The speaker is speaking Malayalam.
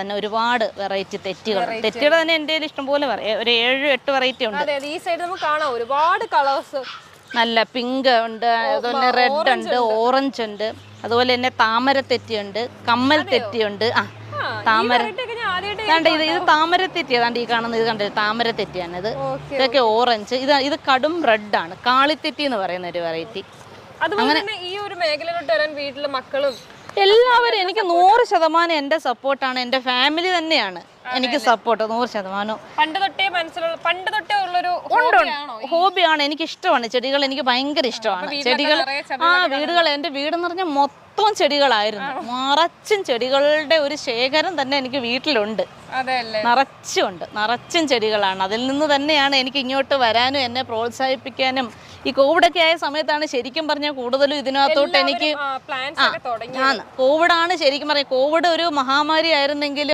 തന്നെ ഒരുപാട് വെറൈറ്റി തെറ്റിയുടെ തന്നെ എൻ്റെ ഇഷ്ടംപോലെ ഒരു 7-8 വെറൈറ്റി ഉണ്ട്. ഈ സൈഡ് നമുക്ക് കാണാം ഒരുപാട് കളേഴ്സ്. നല്ല പിങ്ക് ഉണ്ട്, അതുപോലെ റെഡ് ഉണ്ട്, ഓറഞ്ച് ഉണ്ട്, അതുപോലെ തന്നെ താമര തെറ്റിയുണ്ട്, കമ്മൽ തെറ്റിയുണ്ട്. താമര ഇത് താമര തെറ്റി, അതാണ്ട് ഈ കാണുന്നത് ഇത് കണ്ടത് താമര തെറ്റിയാണ്. ഇതൊക്കെ ഓറഞ്ച്. ഇത് കടും റെഡ് ആണ്, കാളിത്തെറ്റി എന്ന് പറയുന്ന ഒരു വെറൈറ്റി. അതുപോലെ ഈ ഒരു മേഖലയിലോട്ട് വരാൻ വീട്ടിലെ മക്കളും എല്ലാവരും എനിക്ക് 100% എൻ്റെ സപ്പോർട്ടാണ്. എൻ്റെ ഫാമിലി തന്നെയാണ് എനിക്ക് സപ്പോർട്ട് 100%. പണ്ട് തൊട്ടേ ഉള്ളൊരു ഹോബിയാണ്. എനിക്ക് ഇഷ്ടമാണ് ചെടികൾ, എനിക്ക് ഭയങ്കര ഇഷ്ടമാണ് ചെടികൾ. വീടുകൾ, എൻ്റെ വീടെന്ന് പറഞ്ഞാൽ മൊത്തം ചെടികളായിരുന്നു. നിറച്ചും ചെടികളുടെ ഒരു ശേഖരം തന്നെ എനിക്ക് വീട്ടിലുണ്ട്. നിറച്ചും ചെടികളാണ്. അതിൽ നിന്ന് തന്നെയാണ് എനിക്ക് ഇങ്ങോട്ട് വരാനും എന്നെ പ്രോത്സാഹിപ്പിക്കാനും. ഈ കോവിഡൊക്കെ ആയ സമയത്താണ് ശരിക്കും പറഞ്ഞാൽ കൂടുതലും ഇതിനകത്തോട്ട് എനിക്ക് കോവിഡാണ് ശരിക്കും പറഞ്ഞാൽ. കോവിഡ് ഒരു മഹാമാരി ആയിരുന്നെങ്കിലും